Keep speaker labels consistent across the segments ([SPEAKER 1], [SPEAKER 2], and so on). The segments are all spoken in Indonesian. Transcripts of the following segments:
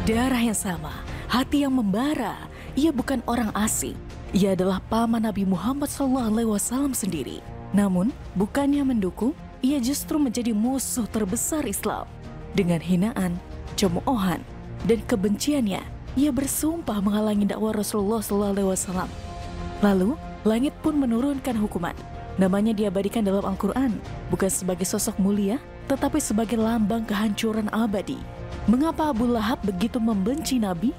[SPEAKER 1] Darah yang sama, hati yang membara. Ia bukan orang asing. Ia adalah paman Nabi Muhammad SAW sendiri. Namun, bukannya mendukung, ia justru menjadi musuh terbesar Islam. Dengan hinaan, cemoohan, dan kebenciannya, ia bersumpah menghalangi dakwah Rasulullah SAW. Lalu, langit pun menurunkan hukuman. Namanya diabadikan dalam Al-Quran, bukan sebagai sosok mulia, tetapi sebagai lambang kehancuran abadi. Mengapa Abu Lahab begitu membenci Nabi?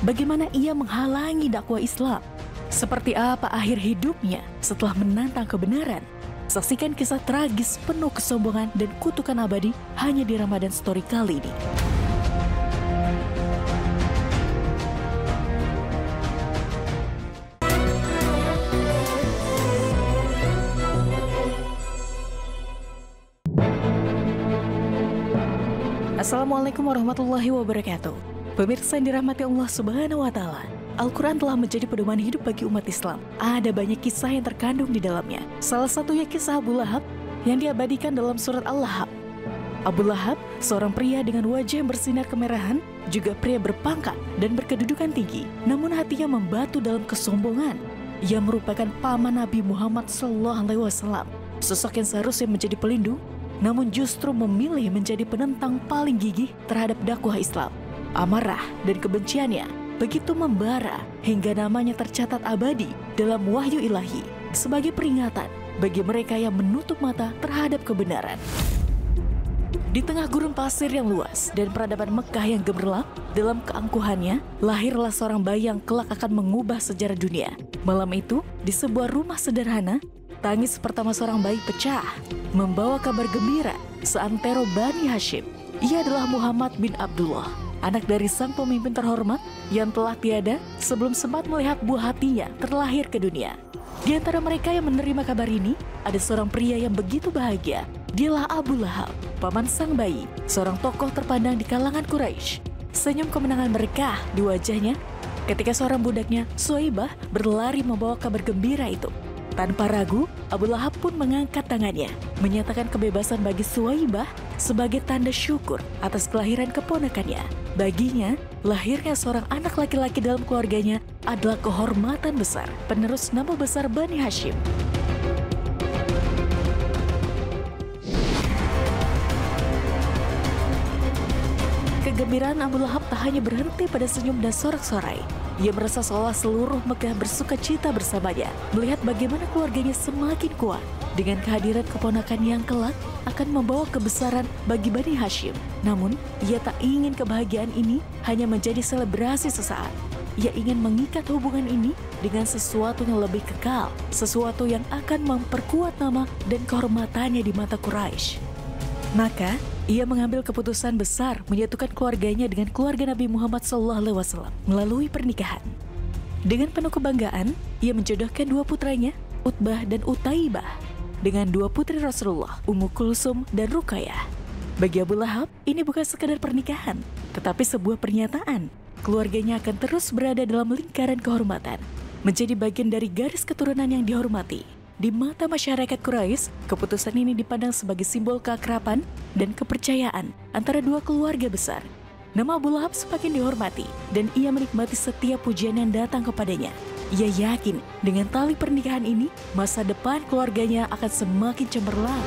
[SPEAKER 1] Bagaimana ia menghalangi dakwah Islam? Seperti apa akhir hidupnya setelah menantang kebenaran? Saksikan kisah tragis penuh kesombongan dan kutukan abadi hanya di Ramadan Story kali ini. Assalamualaikum warahmatullahi wabarakatuh. Pemirsa yang dirahmati Allah Subhanahu wa Ta'ala, Al-Quran telah menjadi pedoman hidup bagi umat Islam. Ada banyak kisah yang terkandung di dalamnya. Salah satunya kisah Abu Lahab yang diabadikan dalam surat Al-Lahab. Abu Lahab, seorang pria dengan wajah yang bersinar kemerahan, juga pria berpangkat dan berkedudukan tinggi, namun hatinya membatu dalam kesombongan. Ia merupakan paman Nabi Muhammad SAW, sosok yang seharusnya menjadi pelindung, namun justru memilih menjadi penentang paling gigih terhadap dakwah Islam. Amarah dan kebenciannya begitu membara hingga namanya tercatat abadi dalam wahyu ilahi sebagai peringatan bagi mereka yang menutup mata terhadap kebenaran. Di tengah gurun pasir yang luas dan peradaban Mekah yang gemerlap, dalam keangkuhannya lahirlah seorang bayi yang kelak akan mengubah sejarah dunia. Malam itu, di sebuah rumah sederhana, tangis pertama seorang bayi pecah, membawa kabar gembira seantero Bani Hashim. Ia adalah Muhammad bin Abdullah, anak dari sang pemimpin terhormat yang telah tiada sebelum sempat melihat buah hatinya terlahir ke dunia. Di antara mereka yang menerima kabar ini, ada seorang pria yang begitu bahagia. Dialah Abu Lahab, paman sang bayi, seorang tokoh terpandang di kalangan Quraisy. Senyum kemenangan berkah di wajahnya ketika seorang budaknya, Suwaibah, berlari membawa kabar gembira itu. Tanpa ragu, Abu Lahab pun mengangkat tangannya, menyatakan kebebasan bagi Suwaibah sebagai tanda syukur atas kelahiran keponakannya. Baginya, lahirnya seorang anak laki-laki dalam keluarganya adalah kehormatan besar, penerus nama besar Bani Hashim. Kegembiraan Abu Lahab tak hanya berhenti pada senyum dan sorak-sorai. Ia merasa seolah seluruh Mekah bersuka cita bersamanya, melihat bagaimana keluarganya semakin kuat dengan kehadiran keponakan yang kelak akan membawa kebesaran bagi Bani Hashim. Namun, ia tak ingin kebahagiaan ini hanya menjadi selebrasi sesaat. Ia ingin mengikat hubungan ini dengan sesuatu yang lebih kekal, sesuatu yang akan memperkuat nama dan kehormatannya di mata Quraisy. Maka, ia mengambil keputusan besar menyatukan keluarganya dengan keluarga Nabi Muhammad SAW melalui pernikahan. Dengan penuh kebanggaan, ia menjodohkan dua putranya, Utbah dan Utaibah, dengan dua putri Rasulullah, Ummu Kulsum dan Ruqayyah. Bagi Abu Lahab, ini bukan sekadar pernikahan, tetapi sebuah pernyataan. Keluarganya akan terus berada dalam lingkaran kehormatan, menjadi bagian dari garis keturunan yang dihormati. Di mata masyarakat Quraisy, keputusan ini dipandang sebagai simbol keakraban dan kepercayaan antara dua keluarga besar. Nama Abu Lahab semakin dihormati dan ia menikmati setiap pujian yang datang kepadanya. Ia yakin dengan tali pernikahan ini, masa depan keluarganya akan semakin cemerlang.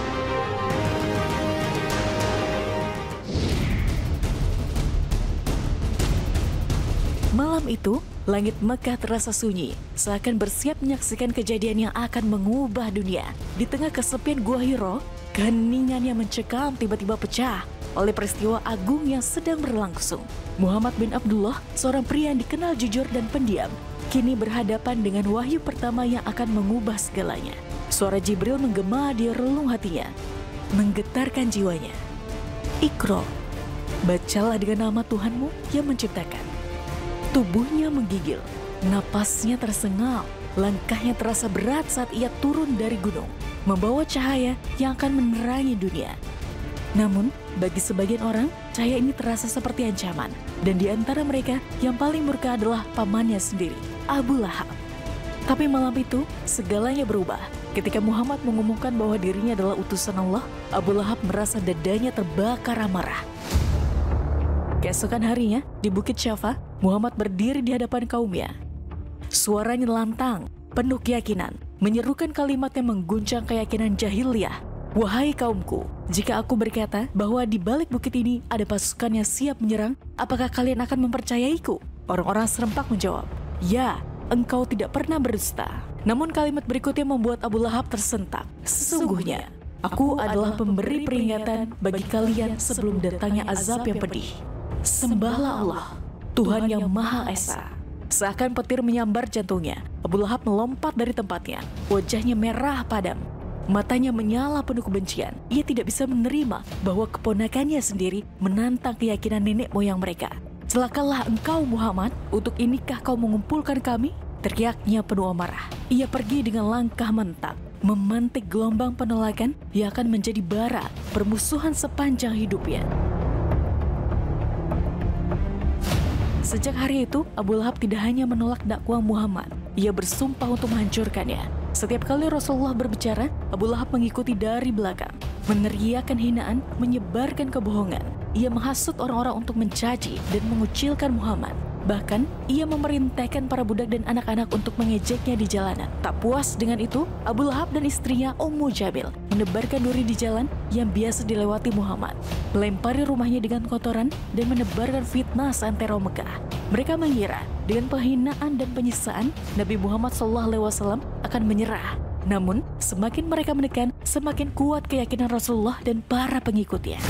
[SPEAKER 1] Malam itu, langit Mekah terasa sunyi, seakan bersiap menyaksikan kejadian yang akan mengubah dunia. Di tengah kesepian Gua Hiro, keheningan yang mencekam tiba-tiba pecah oleh peristiwa agung yang sedang berlangsung. Muhammad bin Abdullah, seorang pria yang dikenal jujur dan pendiam, kini berhadapan dengan wahyu pertama yang akan mengubah segalanya. Suara Jibril menggema di relung hatinya, menggetarkan jiwanya. Iqra, bacalah dengan nama Tuhanmu yang menciptakan. Tubuhnya menggigil, napasnya tersengal, langkahnya terasa berat saat ia turun dari gunung, membawa cahaya yang akan menerangi dunia. Namun, bagi sebagian orang, cahaya ini terasa seperti ancaman, dan di antara mereka yang paling murka adalah pamannya sendiri, Abu Lahab. Tapi malam itu, segalanya berubah. Ketika Muhammad mengumumkan bahwa dirinya adalah utusan Allah, Abu Lahab merasa dadanya terbakar amarah. Keesokan harinya, di Bukit Syafa, Muhammad berdiri di hadapan kaumnya. Suaranya lantang, penuh keyakinan, menyerukan kalimat yang mengguncang keyakinan jahiliyah. Wahai kaumku, jika aku berkata bahwa di balik bukit ini ada pasukan yang siap menyerang, apakah kalian akan mempercayaiku? Orang-orang serempak menjawab, ya, engkau tidak pernah berdusta. Namun kalimat berikutnya membuat Abu Lahab tersentak. Sesungguhnya, aku adalah pemberi peringatan bagi kalian sebelum datangnya azab yang pedih. Sembahlah Allah, Tuhan yang Maha Esa. Seakan petir menyambar jantungnya, Abu Lahab melompat dari tempatnya. Wajahnya merah padam, matanya menyala penuh kebencian. Ia tidak bisa menerima bahwa keponakannya sendiri menantang keyakinan nenek moyang mereka. Celakalah engkau Muhammad, untuk inikah kau mengumpulkan kami? Teriaknya penuh amarah. Ia pergi dengan langkah mentak, memantik gelombang penolakan yang akan menjadi bara permusuhan sepanjang hidupnya. Sejak hari itu, Abu Lahab tidak hanya menolak dakwah Muhammad, ia bersumpah untuk menghancurkannya. Setiap kali Rasulullah berbicara, Abu Lahab mengikuti dari belakang, meneriakkan hinaan, menyebarkan kebohongan. Ia menghasut orang-orang untuk mencaci dan mengucilkan Muhammad. Bahkan, ia memerintahkan para budak dan anak-anak untuk mengejeknya di jalanan. Tak puas dengan itu, Abu Lahab dan istrinya Ummu Jamil menebarkan duri di jalan yang biasa dilewati Muhammad, melempari rumahnya dengan kotoran dan menebarkan fitnah seantero Mekah. Mereka mengira dengan penghinaan dan penyiksaan, Nabi Muhammad SAW akan menyerah. Namun, semakin mereka menekan, semakin kuat keyakinan Rasulullah dan para pengikutnya.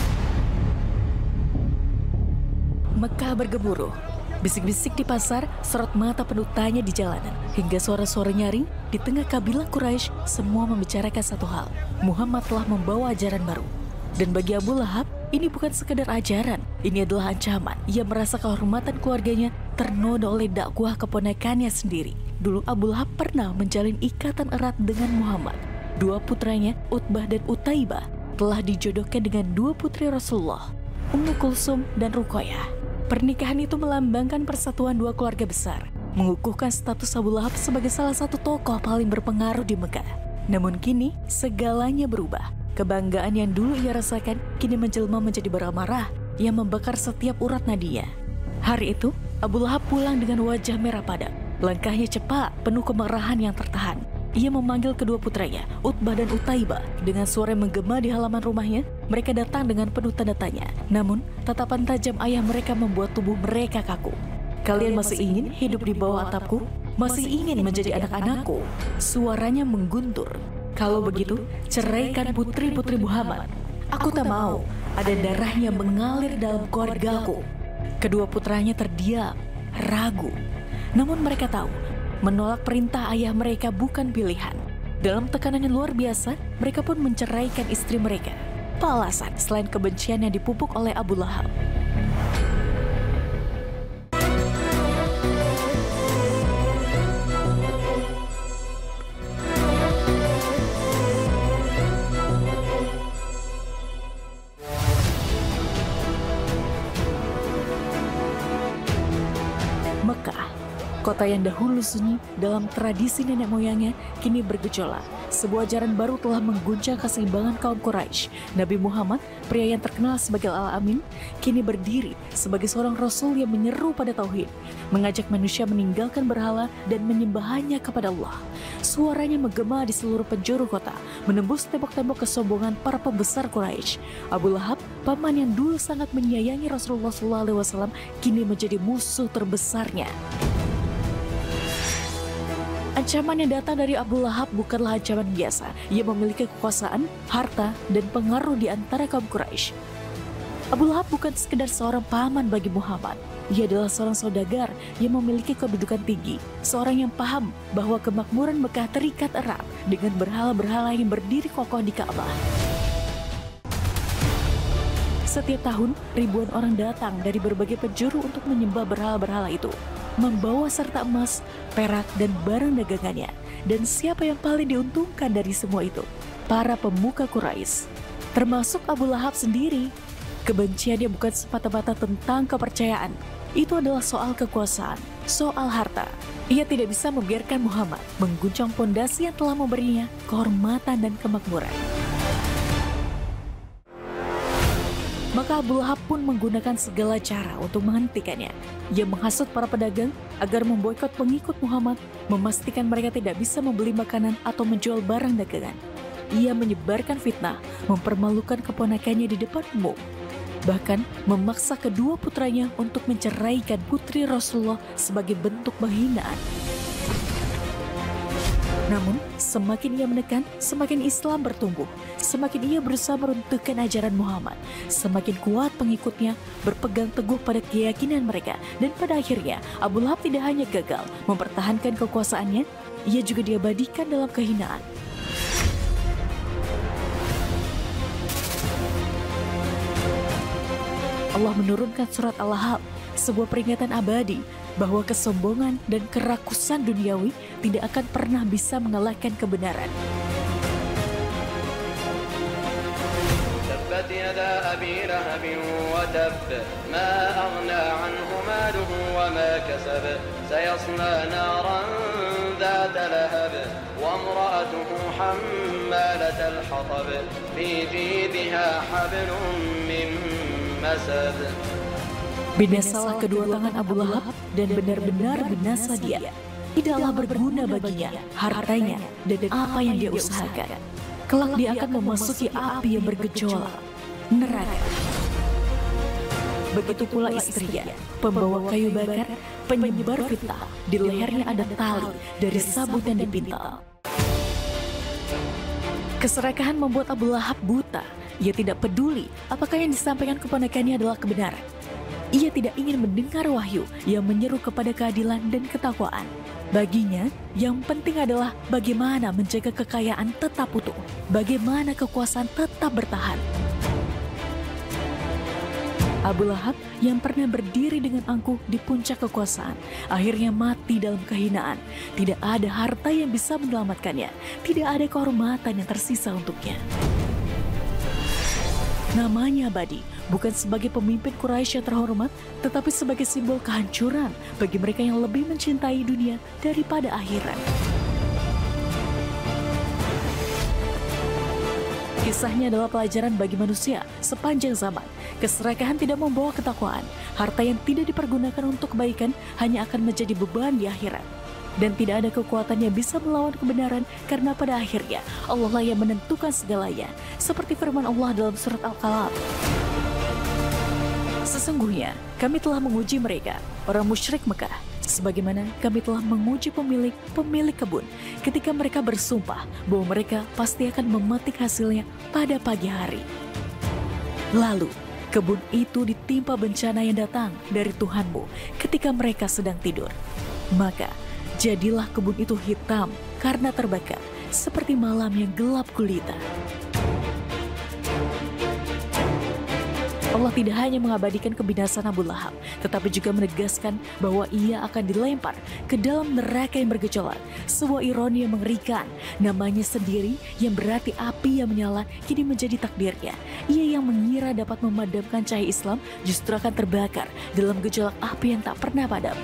[SPEAKER 1] Mekah bergemuruh. Bisik-bisik di pasar, sorot mata penuh tanya di jalanan, hingga suara-suara nyaring di tengah kabilah Quraisy semua membicarakan satu hal. Muhammad telah membawa ajaran baru. Dan bagi Abu Lahab, ini bukan sekedar ajaran, ini adalah ancaman. Ia merasa kehormatan keluarganya ternoda oleh dakwah keponakannya sendiri. Dulu Abu Lahab pernah menjalin ikatan erat dengan Muhammad. Dua putranya, Utbah dan Utaibah, telah dijodohkan dengan dua putri Rasulullah, Ummu Kulsum dan Ruqayyah. Pernikahan itu melambangkan persatuan dua keluarga besar, mengukuhkan status Abu Lahab sebagai salah satu tokoh paling berpengaruh di Mekah. Namun kini, segalanya berubah. Kebanggaan yang dulu ia rasakan kini menjelma menjadi bara amarah yang membakar setiap urat nadinya. Hari itu, Abu Lahab pulang dengan wajah merah padam. Langkahnya cepat, penuh kemarahan yang tertahan. Ia memanggil kedua putranya, Utbah dan Utaibah. Dengan suara yang menggema di halaman rumahnya, mereka datang dengan penuh tanda tanya. Namun, tatapan tajam ayah mereka membuat tubuh mereka kaku. Kalian masih ingin hidup di bawah atapku? Masih ingin menjadi anak-anakku? Suaranya mengguntur. Kalau begitu, ceraikan putri-putri Muhammad. Aku tak mau ada darahnya mengalir dalam keluargaku. Kedua putranya terdiam, ragu. Namun mereka tahu, menolak perintah ayah mereka bukan pilihan. Dalam tekanan yang luar biasa, mereka pun menceraikan istri mereka. Apa alasan selain kebencian yang dipupuk oleh Abu Lahab? Mekah, kota yang dahulu sunyi dalam tradisi nenek moyangnya, kini bergejolak. Sebuah ajaran baru telah mengguncang keseimbangan kaum Quraisy. Nabi Muhammad, pria yang terkenal sebagai Al-Amin, kini berdiri sebagai seorang rasul yang menyeru pada tauhid, mengajak manusia meninggalkan berhala dan menyembah hanya kepada Allah. Suaranya menggema di seluruh penjuru kota, menembus tembok-tembok kesombongan para pembesar Quraisy. Abu Lahab, paman yang dulu sangat menyayangi Rasulullah SAW, kini menjadi musuh terbesarnya. Ancaman yang datang dari Abu Lahab bukanlah ancaman biasa. Ia memiliki kekuasaan, harta, dan pengaruh di antara kaum Quraisy. Abu Lahab bukan sekedar seorang paman bagi Muhammad. Ia adalah seorang saudagar yang memiliki kedudukan tinggi. Seorang yang paham bahwa kemakmuran Mekah terikat erat dengan berhala-berhala yang berdiri kokoh di Ka'bah. Setiap tahun, ribuan orang datang dari berbagai penjuru untuk menyembah berhala-berhala itu, membawa serta emas, perak, dan barang dagangannya. Dan siapa yang paling diuntungkan dari semua itu? Para pemuka Quraisy, termasuk Abu Lahab sendiri. Kebenciannya bukan semata-mata tentang kepercayaan. Itu adalah soal kekuasaan, soal harta. Ia tidak bisa membiarkan Muhammad mengguncang pondasi yang telah memberinya kehormatan dan kemakmuran. Maka Abu Lahab pun menggunakan segala cara untuk menghentikannya. Ia menghasut para pedagang agar memboikot pengikut Muhammad, memastikan mereka tidak bisa membeli makanan atau menjual barang dagangan. Ia menyebarkan fitnah, mempermalukan keponakannya di depan umum. Bahkan memaksa kedua putranya untuk menceraikan putri Rasulullah sebagai bentuk penghinaan. Namun, semakin ia menekan, semakin Islam bertumbuh. Semakin ia berusaha meruntuhkan ajaran Muhammad, semakin kuat pengikutnya berpegang teguh pada keyakinan mereka. Dan pada akhirnya, Abu Lahab tidak hanya gagal mempertahankan kekuasaannya, ia juga diabadikan dalam kehinaan. Allah menurunkan surat Al-Lahab, sebuah peringatan abadi bahwa kesombongan dan kerakusan duniawi tidak akan pernah bisa mengalahkan kebenaran.
[SPEAKER 2] تبت يدا أبي لهب وتب ما أغنى عنه ماله وما كسب سيصلى نارا ذات لهب وامرأته حمالة الحطب في جيدها حبل من مسد.
[SPEAKER 1] Binasalah kedua tangan Abu Lahab dan benar-benar binasa dia. Tidaklah berguna baginya hartanya dan apa yang dia usahakan. Kelak dia akan memasuki api yang bergejolak, neraka. Begitu pula istrinya, pembawa kayu bakar, penyebar fitnah. Di lehernya ada tali dari sabut yang dipintal. Keserakahan membuat Abu Lahab buta. Ia tidak peduli apakah yang disampaikan keponakannya adalah kebenaran. Ia tidak ingin mendengar wahyu yang menyeru kepada keadilan dan ketakwaan. Baginya, yang penting adalah bagaimana menjaga kekayaan tetap utuh, bagaimana kekuasaan tetap bertahan. Abu Lahab yang pernah berdiri dengan angkuh di puncak kekuasaan, akhirnya mati dalam kehinaan. Tidak ada harta yang bisa menyelamatkannya, tidak ada kehormatan yang tersisa untuknya. Namanya abadi, bukan sebagai pemimpin Quraisy yang terhormat, tetapi sebagai simbol kehancuran bagi mereka yang lebih mencintai dunia daripada akhirat. Kisahnya adalah pelajaran bagi manusia sepanjang zaman. Keserakahan tidak membawa ketakwaan. Harta yang tidak dipergunakan untuk kebaikan hanya akan menjadi beban di akhirat. Dan tidak ada kekuatan yang bisa melawan kebenaran, karena pada akhirnya Allah lah yang menentukan segalanya. Seperti firman Allah dalam surat Al-Qalam. Sesungguhnya kami telah menguji mereka, orang musyrik Mekah, sebagaimana kami telah menguji pemilik kebun ketika mereka bersumpah bahwa mereka pasti akan memetik hasilnya pada pagi hari. Lalu kebun itu ditimpa bencana yang datang dari Tuhanmu ketika mereka sedang tidur. Maka jadilah kebun itu hitam karena terbakar, seperti malam yang gelap gulita. Allah tidak hanya mengabadikan kebinasaan Abu Lahab, tetapi juga menegaskan bahwa ia akan dilempar ke dalam neraka yang bergejolak. Sebuah ironi yang mengerikan, namanya sendiri yang berarti api yang menyala kini menjadi takdirnya. Ia yang mengira dapat memadamkan cahaya Islam justru akan terbakar dalam gejolak api yang tak pernah padam.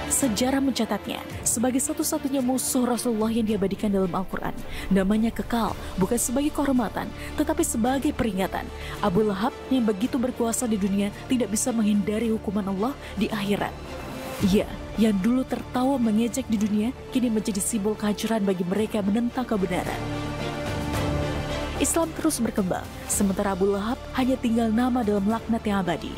[SPEAKER 1] Sejarah mencatatnya sebagai satu-satunya musuh Rasulullah yang diabadikan dalam Al-Quran. Namanya kekal, bukan sebagai kehormatan, tetapi sebagai peringatan. Abu Lahab yang begitu berkuasa di dunia tidak bisa menghindari hukuman Allah di akhirat. Ia yang dulu tertawa mengejek di dunia, kini menjadi simbol kehancuran bagi mereka yang menentang kebenaran. Islam terus berkembang, sementara Abu Lahab hanya tinggal nama dalam laknat yang abadi.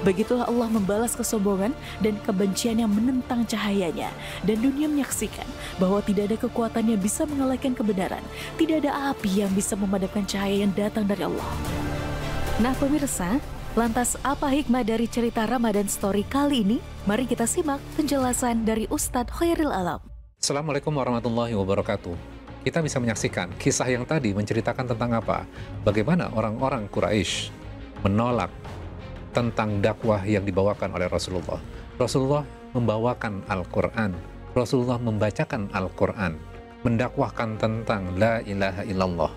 [SPEAKER 1] Begitulah Allah membalas kesombongan dan kebencian yang menentang cahayanya. Dan dunia menyaksikan bahwa tidak ada kekuatan yang bisa mengalahkan kebenaran. Tidak ada api yang bisa memadamkan cahaya yang datang dari Allah. Nah pemirsa, lantas apa hikmah dari cerita Ramadan Story kali ini? Mari kita simak penjelasan dari Ustadz Khairil Alam.
[SPEAKER 3] Assalamualaikum warahmatullahi wabarakatuh. Kita bisa menyaksikan kisah yang tadi menceritakan tentang apa? Bagaimana orang-orang Quraisy menolak tentang dakwah yang dibawakan oleh Rasulullah. Rasulullah membawakan Al-Quran. Rasulullah membacakan Al-Quran. Mendakwahkan tentang La ilaha illallah.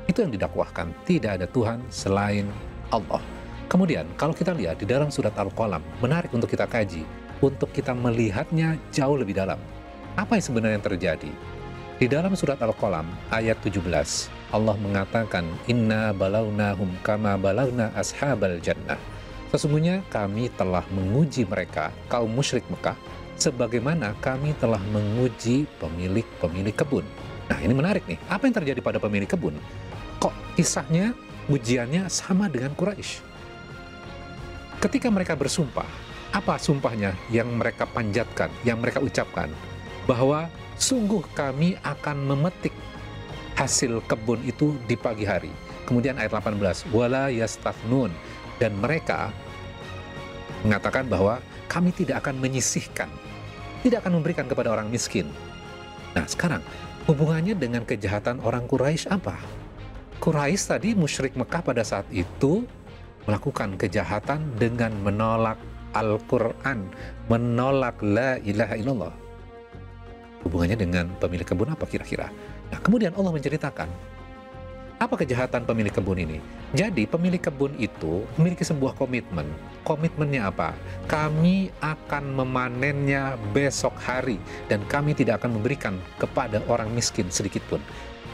[SPEAKER 3] Itu yang didakwahkan. Tidak ada Tuhan selain Allah. Kemudian, kalau kita lihat di dalam surat Al-Qalam, menarik untuk kita kaji, untuk kita melihatnya jauh lebih dalam. Apa yang sebenarnya terjadi? Di dalam surat Al-Qalam ayat 17, Allah mengatakan, Inna balawnahum kama balawna ashabal jannah. Sesungguhnya kami telah menguji mereka, kaum musyrik Mekah, sebagaimana kami telah menguji pemilik-pemilik kebun. Nah, ini menarik nih. Apa yang terjadi pada pemilik kebun? Kok kisahnya, ujiannya sama dengan Quraisy? Ketika mereka bersumpah, apa sumpahnya yang mereka panjatkan, yang mereka ucapkan? Bahwa sungguh kami akan memetik hasil kebun itu di pagi hari. Kemudian ayat 18, wala yastafnun, dan mereka mengatakan bahwa kami tidak akan menyisihkan, tidak akan memberikan kepada orang miskin. Nah, sekarang hubungannya dengan kejahatan orang Quraisy apa? Quraisy tadi musyrik Mekah pada saat itu melakukan kejahatan dengan menolak Al-Quran, menolak la ilaha illallah. Hubungannya dengan pemilik kebun apa kira-kira? Nah, kemudian Allah menceritakan apa kejahatan pemilik kebun ini. Jadi pemilik kebun itu memiliki sebuah komitmen. Komitmennya apa? Kami akan memanennya besok hari dan kami tidak akan memberikan kepada orang miskin sedikit pun.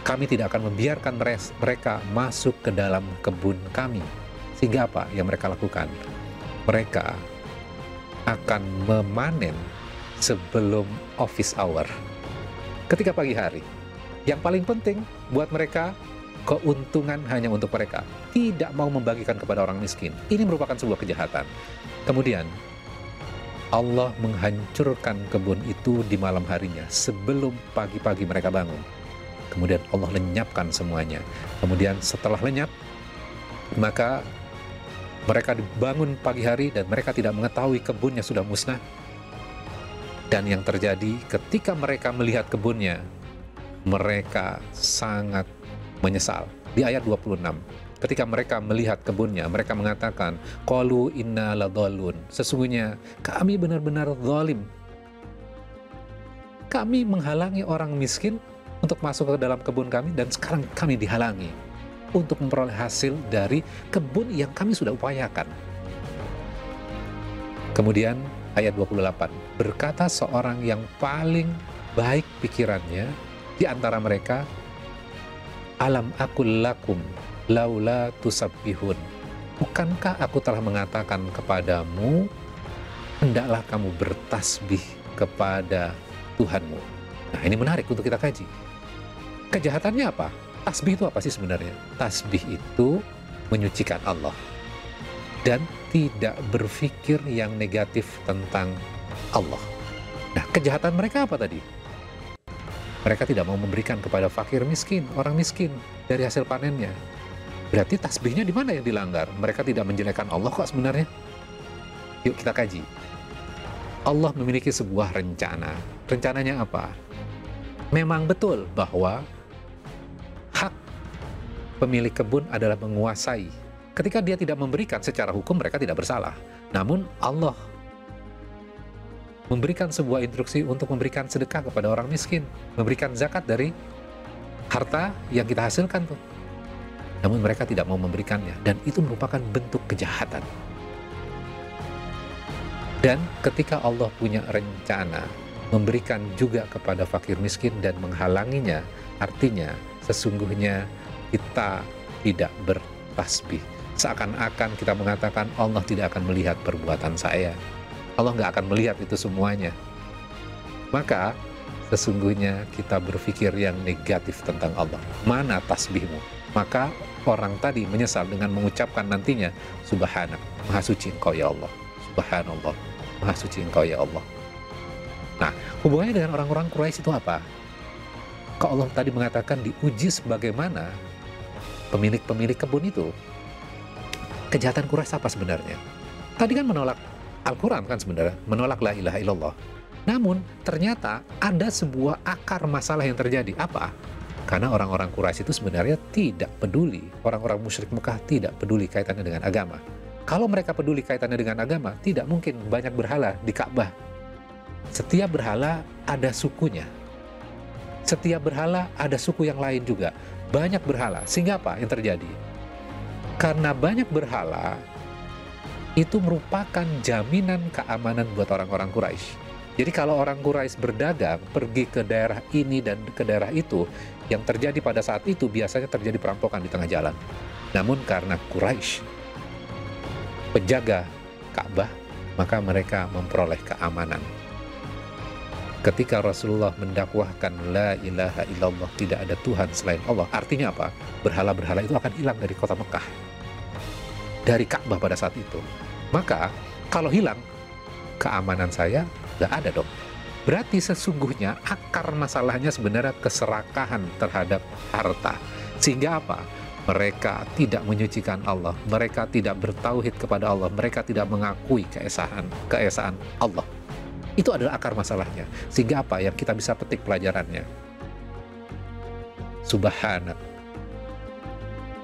[SPEAKER 3] Kami tidak akan membiarkan mereka masuk ke dalam kebun kami. Sehingga apa yang mereka lakukan? Mereka akan memanen sebelum office hour, ketika pagi hari. Yang paling penting buat mereka, keuntungan hanya untuk mereka, tidak mau membagikan kepada orang miskin. Ini merupakan sebuah kejahatan. Kemudian Allah menghancurkan kebun itu di malam harinya sebelum pagi-pagi mereka bangun. Kemudian Allah lenyapkan semuanya. Kemudian setelah lenyap, maka mereka dibangun pagi hari dan mereka tidak mengetahui kebunnya sudah musnah. Dan yang terjadi ketika mereka melihat kebunnya, mereka sangat menyesal. Di ayat 26, ketika mereka melihat kebunnya, mereka mengatakan, qalu inna ladallun. Sesungguhnya kami benar-benar zalim. Kami menghalangi orang miskin untuk masuk ke dalam kebun kami dan sekarang kami dihalangi untuk memperoleh hasil dari kebun yang kami sudah upayakan. Kemudian ayat 28, berkata seorang yang paling baik pikirannya di antara mereka, alam aqul lakum laula tusabbihun. Bukankah aku telah mengatakan kepadamu, hendaklah kamu bertasbih kepada Tuhanmu. Nah, ini menarik untuk kita kaji. Kejahatannya apa? Tasbih itu apa sih sebenarnya? Tasbih itu menyucikan Allah dan tidak berpikir yang negatif tentang Allah. Nah, kejahatan mereka apa tadi? Mereka tidak mau memberikan kepada fakir miskin, orang miskin dari hasil panennya. Berarti tasbihnya di mana yang dilanggar? Mereka tidak menjelekkan Allah kok sebenarnya. Yuk kita kaji. Allah memiliki sebuah rencana. Rencananya apa? Memang betul bahwa hak pemilik kebun adalah menguasai. Ketika dia tidak memberikan secara hukum, mereka tidak bersalah. Namun Allah memberikan sebuah instruksi untuk memberikan sedekah kepada orang miskin, memberikan zakat dari harta yang kita hasilkan tuh. Namun mereka tidak mau memberikannya, dan itu merupakan bentuk kejahatan. Dan ketika Allah punya rencana memberikan juga kepada fakir miskin dan menghalanginya, artinya sesungguhnya kita tidak bertasbih. Seakan-akan kita mengatakan Allah tidak akan melihat perbuatan saya. Allah nggak akan melihat itu semuanya. Maka sesungguhnya kita berpikir yang negatif tentang Allah. Mana tasbihmu? Maka orang tadi menyesal dengan mengucapkan nantinya, Subhanak, Maha Suci Engkau ya Allah. Subhanallah, Maha Suci Engkau ya Allah. Nah, hubungannya dengan orang-orang Quraisy itu apa? Kok Allah tadi mengatakan diuji sebagaimana pemilik-pemilik kebun itu? Kejahatan Quraisy apa sebenarnya? Tadi kan menolak Al-Quran kan sebenarnya, menolak la ilaha illallah. Namun ternyata ada sebuah akar masalah yang terjadi. Apa? Karena orang-orang Quraisy itu sebenarnya tidak peduli. Orang-orang musyrik Mekah tidak peduli kaitannya dengan agama. Kalau mereka peduli kaitannya dengan agama, tidak mungkin banyak berhala di Ka'bah. Setiap berhala ada sukunya. Setiap berhala ada suku yang lain juga. Banyak berhala. Sehingga apa yang terjadi? Karena banyak berhala, itu merupakan jaminan keamanan buat orang-orang Quraisy. Jadi kalau orang Quraisy berdagang, pergi ke daerah ini dan ke daerah itu, yang terjadi pada saat itu biasanya terjadi perampokan di tengah jalan. Namun karena Quraisy penjaga Ka'bah, maka mereka memperoleh keamanan. Ketika Rasulullah mendakwahkan la ilaha illallah, tidak ada Tuhan selain Allah, artinya apa? Berhala-berhala itu akan hilang dari kota Mekah, dari Ka'bah pada saat itu. Maka kalau hilang, keamanan saya nggak ada dong. Berarti sesungguhnya akar masalahnya sebenarnya keserakahan terhadap harta. Sehingga apa? Mereka tidak menyucikan Allah, mereka tidak bertauhid kepada Allah, mereka tidak mengakui keesaan Allah. Itu adalah akar masalahnya. Sehingga apa yang kita bisa petik pelajarannya? Subhanak.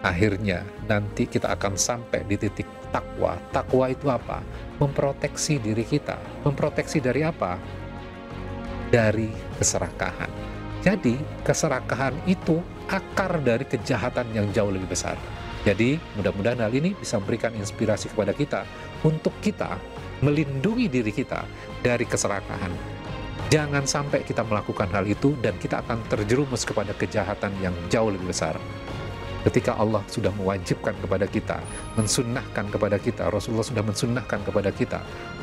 [SPEAKER 3] Akhirnya nanti kita akan sampai di titik takwa. Takwa itu apa? Memproteksi diri kita. Memproteksi dari apa? Dari keserakahan. Jadi keserakahan itu akar dari kejahatan yang jauh lebih besar. Jadi mudah-mudahan hal ini bisa memberikan inspirasi kepada kita untuk kita melindungi diri kita dari keserakahan. Jangan sampai kita melakukan hal itu dan kita akan terjerumus kepada kejahatan yang jauh lebih besar. Ketika Allah sudah mewajibkan kepada kita, mensunnahkan kepada kita, Rasulullah sudah mensunnahkan kepada kita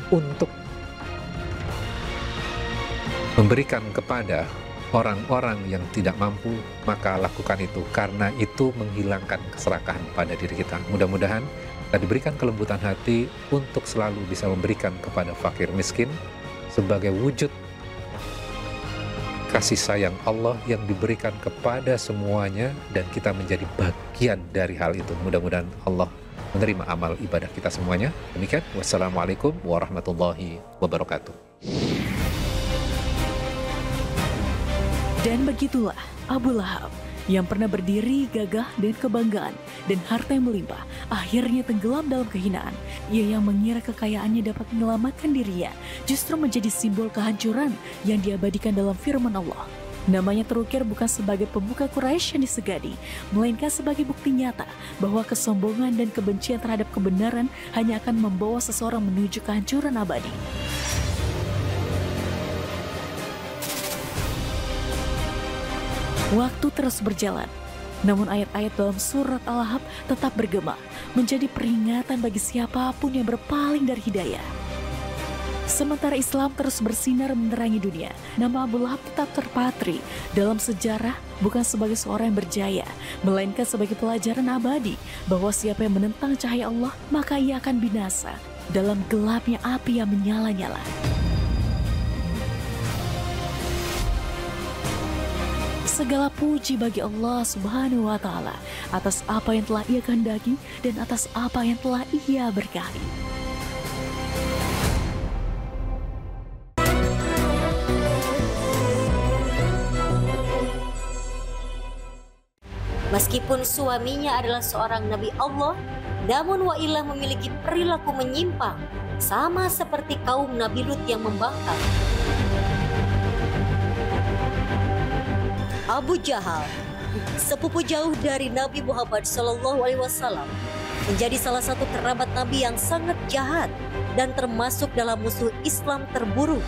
[SPEAKER 3] untuk memberikan kepada orang-orang yang tidak mampu, maka lakukan itu, karena itu menghilangkan keserakahan pada diri kita. Mudah-mudahan kita diberikan kelembutan hati untuk selalu bisa memberikan kepada fakir miskin sebagai wujud kasih sayang Allah yang diberikan kepada semuanya, dan kita menjadi bagian dari hal itu. Mudah-mudahan Allah menerima amal ibadah kita semuanya. Demikian, wassalamualaikum warahmatullahi wabarakatuh.
[SPEAKER 1] Dan begitulah Abu Lahab yang pernah berdiri gagah dan kebanggaan dan harta yang melimpah, akhirnya tenggelam dalam kehinaan. Ia yang mengira kekayaannya dapat menyelamatkan dirinya, justru menjadi simbol kehancuran yang diabadikan dalam firman Allah. Namanya terukir bukan sebagai pembuka Quraisy yang disegani, melainkan sebagai bukti nyata bahwa kesombongan dan kebencian terhadap kebenaran hanya akan membawa seseorang menuju kehancuran abadi. Waktu terus berjalan, namun ayat-ayat dalam surat Al-Lahab tetap bergema, menjadi peringatan bagi siapapun yang berpaling dari hidayah. Sementara Islam terus bersinar menerangi dunia, nama Abu Lahab tetap terpatri dalam sejarah bukan sebagai seorang yang berjaya, melainkan sebagai pelajaran abadi bahwa siapa yang menentang cahaya Allah, maka ia akan binasa dalam gelapnya api yang menyala-nyala. Segala puji bagi Allah Subhanahu wa Ta'ala atas apa yang telah Ia kehendaki dan atas apa yang telah Ia berkahi.
[SPEAKER 4] Meskipun suaminya adalah seorang Nabi Allah, namun Wa'ilah memiliki perilaku menyimpang, sama seperti kaum Nabi Lut yang membangkang. Abu Jahal, sepupu jauh dari Nabi Muhammad SAW, menjadi salah satu kerabat Nabi yang sangat jahat dan termasuk dalam musuh Islam terburuk.